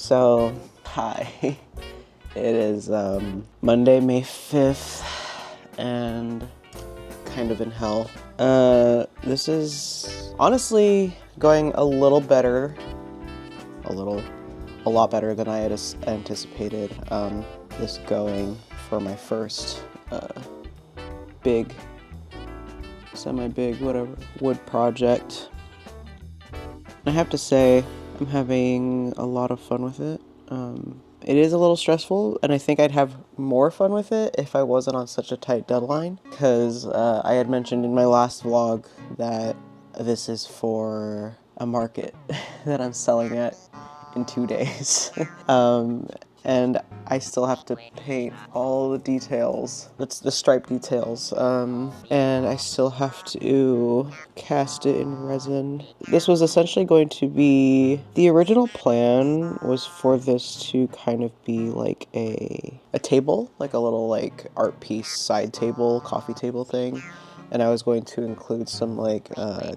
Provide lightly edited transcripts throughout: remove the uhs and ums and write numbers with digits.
So, hi. It is Monday, May 5th, and kind of in hell. This is honestly going a little better. A lot better than I had anticipated. This going for my first semi-big, whatever, wood project. I have to say, I'm having a lot of fun with it. It is a little stressful, and I think I'd have more fun with it if I wasn't on such a tight deadline, because I had mentioned in my last vlog that this is for a market that I'm selling at in 2 days. And I still have to paint all the details. That's the stripe details. And I still have to cast it in resin. This was essentially going to be, the original plan was for this to kind of be like a table, like a little like art piece side table, coffee table thing. And I was going to include some like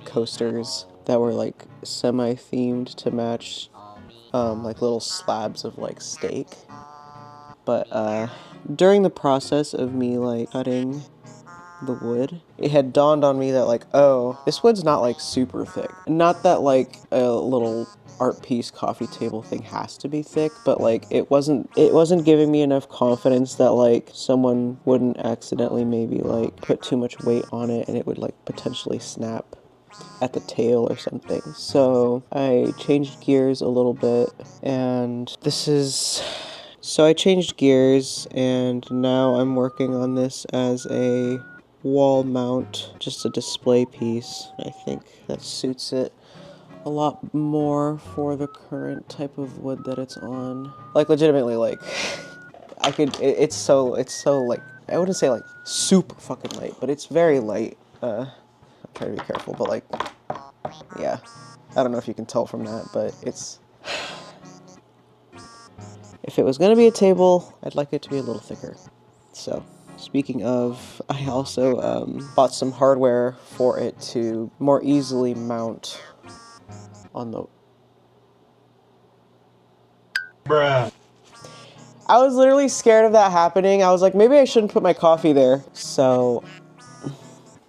coasters that were like semi-themed to match like little slabs of like steak. But during the process of me like cutting the wood, it had dawned on me that like, oh, this wood's not like super thick. Not that like a little art piece coffee table thing has to be thick, but like it wasn't giving me enough confidence that like someone wouldn't accidentally maybe like put too much weight on it and it would like potentially snap at the tail or something. So I changed gears a little bit, and so I changed gears, and now I'm working on this as a wall mount, just a display piece. I think that suits it a lot more for the current type of wood that it's on. Like legitimately, like it's so like, I wouldn't say like super fucking light, but it's very light. I'm trying to be careful, but like, yeah. I don't know if you can tell from that, but it's... If it was gonna be a table, I'd like it to be a little thicker. So, speaking of, I also bought some hardware for it to more easily mount on the... Bruh. I was literally scared of that happening. I was like, maybe I shouldn't put my coffee there. So,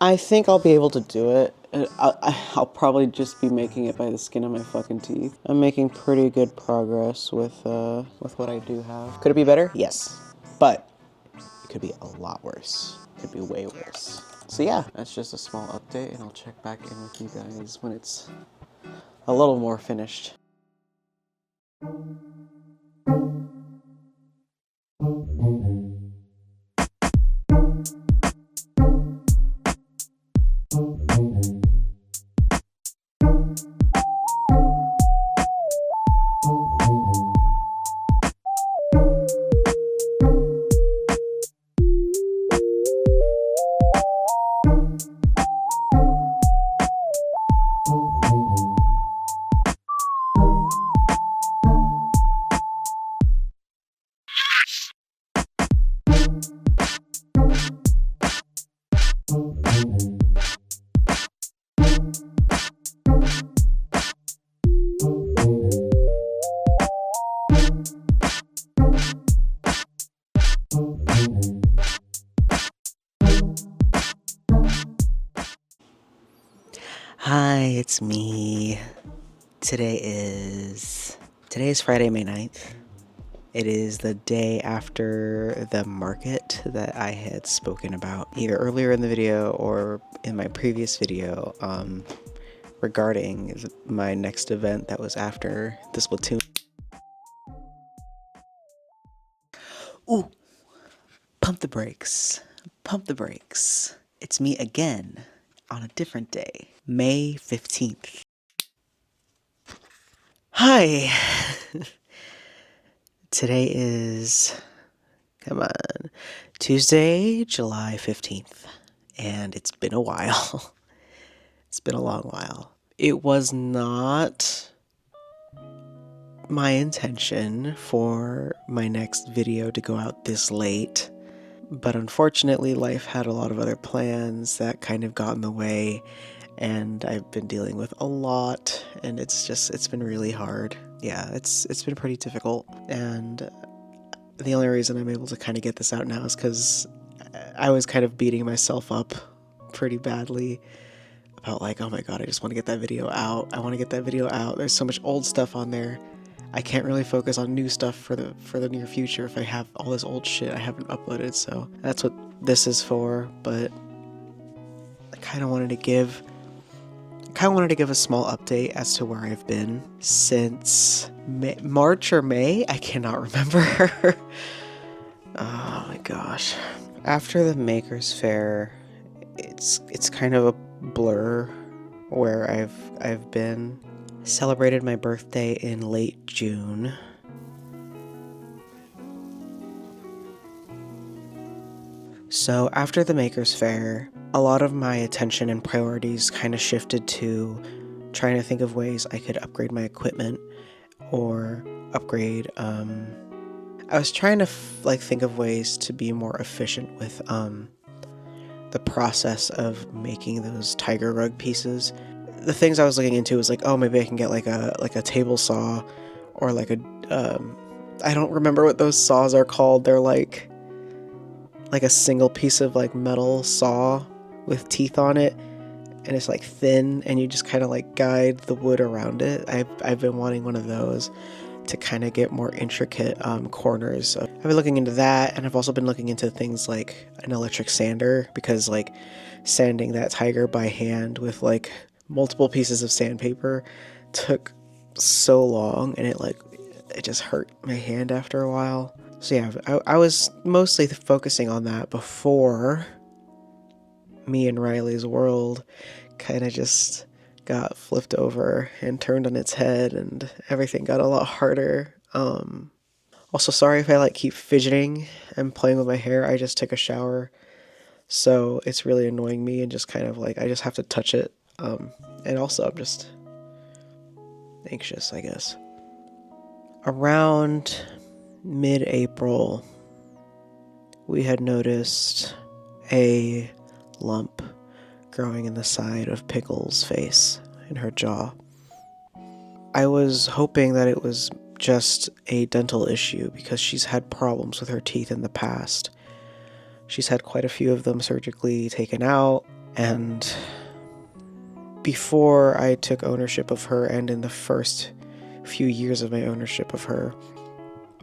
I think I'll be able to do it. I'll probably just be making it by the skin of my fucking teeth. I'm making pretty good progress with what I do have. Could it be better? Yes. But it could be a lot worse. It could be way worse. So yeah, that's just a small update, and I'll check back in with you guys when it's a little more finished. Hi, it's me. Today is Friday, May 9th. It is the day after the market that I had spoken about either earlier in the video or in my previous video regarding my next event that was after the Splatoon. Ooh, pump the brakes. Pump the brakes. It's me again on a different day, May 15th. Hi. Today is, come on, Tuesday, July 15th, and it's been a while. It's been a long while. It was not my intention for my next video to go out this late, but unfortunately life had a lot of other plans that kind of got in the way, and I've been dealing with a lot, and it's been really hard. yeah, it's been pretty difficult, and the only reason I'm able to kind of get this out now is because I was kind of beating myself up pretty badly about like, oh my god, I just want to get that video out. I want to get that video out. There's so much old stuff on there. I can't really focus on new stuff for the near future if I have all this old shit I haven't uploaded. So that's what this is for. But I kind of wanted to give a small update as to where I've been since March or May. I cannot remember. Oh my gosh. After the Makers Faire, it's kind of a blur where I've been. Celebrated my birthday in late June. So after the Makers Faire, a lot of my attention and priorities kind of shifted to trying to think of ways I could upgrade my equipment or upgrade. I was trying to think of ways to be more efficient with the process of making those tiger rug pieces. The things I was looking into was like, oh, maybe I can get like a table saw, or like a I don't remember what those saws are called. They're like a single piece of like metal saw with teeth on it, and it's like thin, and you just kind of like guide the wood around it. I've been wanting one of those to kind of get more intricate corners. So I've been looking into that, and I've also been looking into things like an electric sander, because like sanding that tiger by hand with like multiple pieces of sandpaper took so long, and it just hurt my hand after a while. So yeah, I was mostly focusing on that before me and Riley's world kind of just got flipped over and turned on its head, and everything got a lot harder. Also, sorry if I like keep fidgeting and playing with my hair. I just took a shower, so it's really annoying me, and just kind of like I just have to touch it. And also I'm just anxious, I guess. Around mid-April, we had noticed a lump growing in the side of Pickle's face, in her jaw. I was hoping that it was just a dental issue, because she's had problems with her teeth in the past. She's had quite a few of them surgically taken out, and before I took ownership of her, and in the first few years of my ownership of her,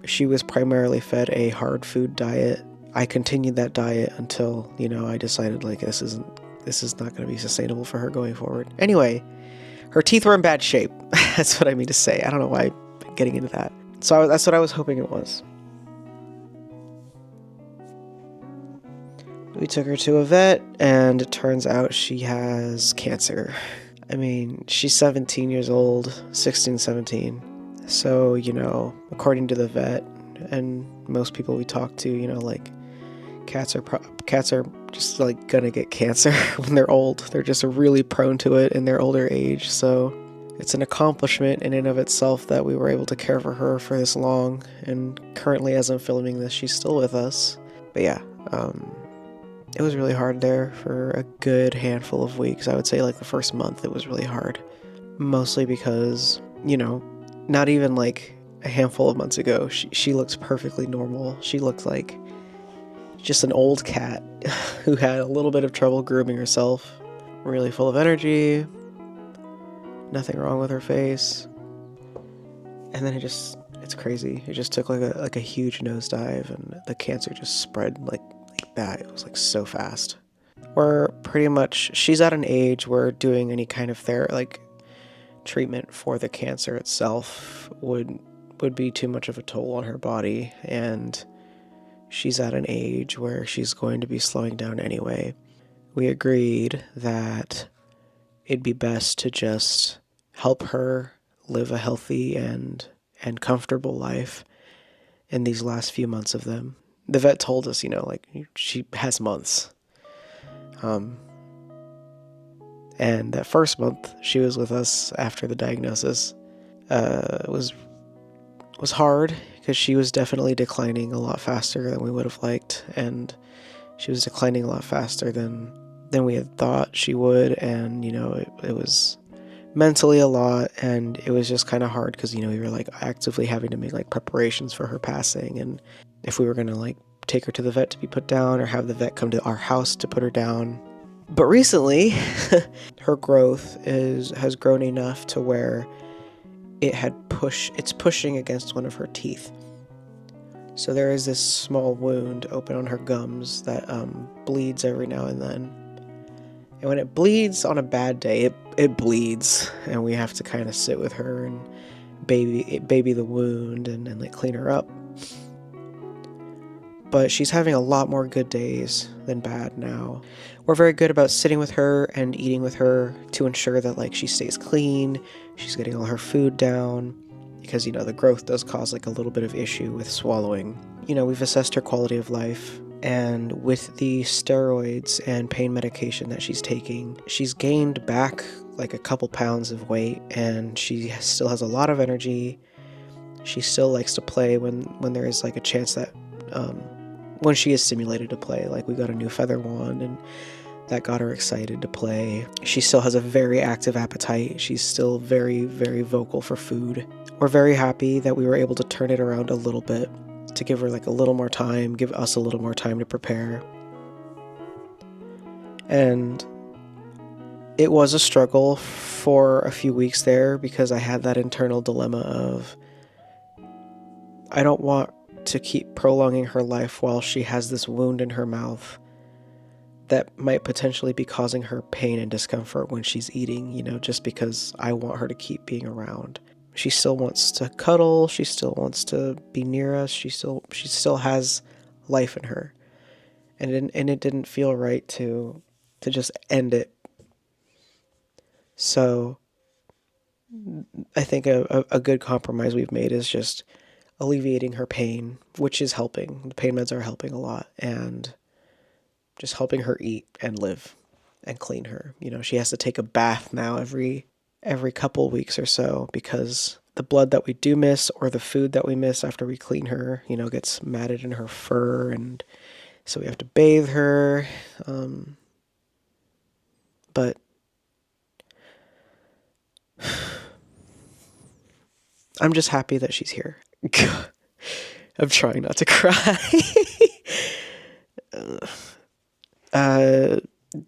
she was primarily fed a hard food diet. I continued that diet until, I decided like this is not going to be sustainable for her going forward. Anyway, her teeth were in bad shape. That's what I mean to say. I don't know why I'm getting into that. So that's what I was hoping it was. We took her to a vet, and it turns out she has cancer. I mean, she's 17 years old, 16, 17. So, according to the vet and most people we talk to, like cats are just like gonna get cancer when they're old. They're just really prone to it in their older age. So it's an accomplishment in and of itself that we were able to care for her for this long. And currently, as I'm filming this, she's still with us. But yeah, it was really hard there for a good handful of weeks. I would say like the first month it was really hard. Mostly because, not even like a handful of months ago, she looks perfectly normal. She looks like just an old cat who had a little bit of trouble grooming herself. Really full of energy. Nothing wrong with her face. And then it's crazy. It just took like a huge nosedive, and the cancer just spread like that. It was like so fast. She's at an age where doing any kind of treatment for the cancer itself would be too much of a toll on her body, and she's at an age where she's going to be slowing down anyway. We agreed that it'd be best to just help her live a healthy and comfortable life in these last few months of them. The vet told us, she has months. And that first month she was with us after the diagnosis was hard, because she was definitely declining a lot faster than we would have liked, and she was declining a lot faster than we had thought she would, and it was mentally a lot, and it was just kind of hard because, you know, we were like actively having to make like preparations for her passing, and if we were gonna like take her to the vet to be put down or have the vet come to our house to put her down. But recently, her growth has grown enough to where it's pushing against one of her teeth. So there is this small wound open on her gums that bleeds every now and then. And when it bleeds on a bad day, it bleeds, and we have to kind of sit with her and baby the wound and like clean her up. But she's having a lot more good days than bad now. We're very good about sitting with her and eating with her to ensure that like she stays clean, she's getting all her food down, because, you know, the growth does cause like a little bit of issue with swallowing. You know, we've assessed her quality of life, and with the steroids and pain medication that she's taking, she's gained back like a couple pounds of weight, and she still has a lot of energy. She still likes to play when there is like a chance that when she is stimulated to play. Like, we got a new feather wand, and that got her excited to play. She still has a very active appetite. She's still very, very vocal for food. We're very happy that we were able to turn it around a little bit to give her like a little more time, give us a little more time to prepare. And it was a struggle for a few weeks there because I had that internal dilemma of, I don't want to keep prolonging her life while she has this wound in her mouth that might potentially be causing her pain and discomfort when she's eating, you know, just because I want her to keep being around. She still wants to cuddle, she still wants to be near us, she still has life in her. And it didn't feel right to just end it. So I think a good compromise we've made is just alleviating her pain, which is helping. The pain meds are helping a lot, and just helping her eat and live and clean her. You know, she has to take a bath now every couple weeks or so because the blood that we do miss or the food that we miss after we clean her, you know, gets matted in her fur, and so we have to bathe her. But I'm just happy that she's here. I'm trying not to cry.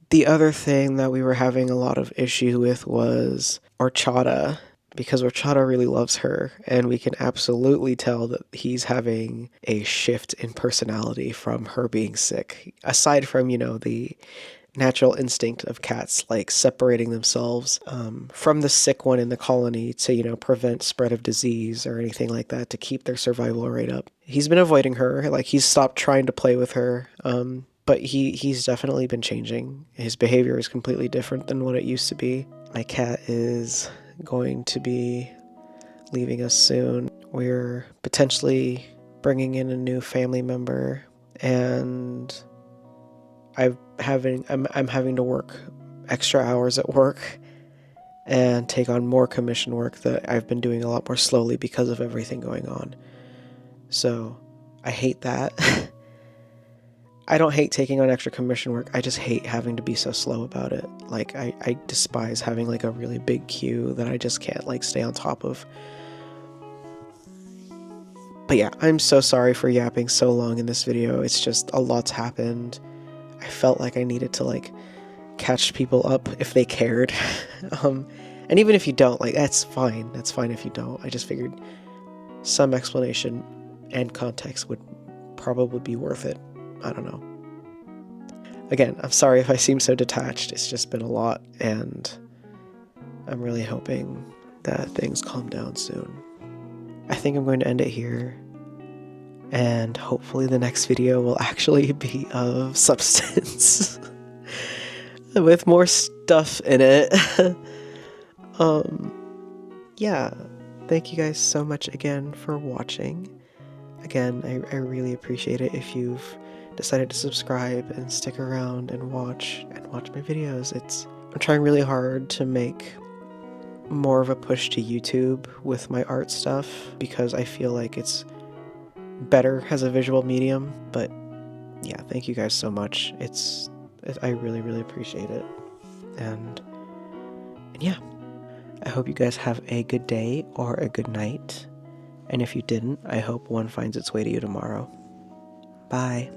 The other thing that we were having a lot of issue with was Horchata, because Horchata really loves her, and we can absolutely tell that he's having a shift in personality from her being sick. Aside from, you know, the natural instinct of cats, like separating themselves from the sick one in the colony to, you know, prevent spread of disease or anything like that, to keep their survival rate up. He's been avoiding her, like he's stopped trying to play with her, but he's definitely been changing. His behavior is completely different than what it used to be. My cat is going to be leaving us soon. We're potentially bringing in a new family member, and I'm having to work extra hours at work and take on more commission work that I've been doing a lot more slowly because of everything going on. So I hate that. I don't hate taking on extra commission work. I just hate having to be so slow about it. Like, I despise having like a really big queue that I just can't like stay on top of. But yeah, I'm so sorry for yapping so long in this video. It's just a lot's happened. I felt like I needed to like catch people up if they cared. And even if you don't, like, that's fine. That's fine if you don't. I just figured some explanation and context would probably be worth it. I don't know. Again, I'm sorry if I seem so detached. It's just been a lot, and I'm really hoping that things calm down soon. I think I'm going to end it here, and hopefully the next video will actually be of substance with more stuff in it. Yeah, thank you guys so much again for watching. Again, I really appreciate it if you've decided to subscribe and stick around and watch my videos. I'm trying really hard to make more of a push to YouTube with my art stuff because I feel like it's better as a visual medium. But yeah, thank you guys so much. I really, really appreciate it. And yeah. I hope you guys have a good day or a good night. And if you didn't, I hope one finds its way to you tomorrow. Bye.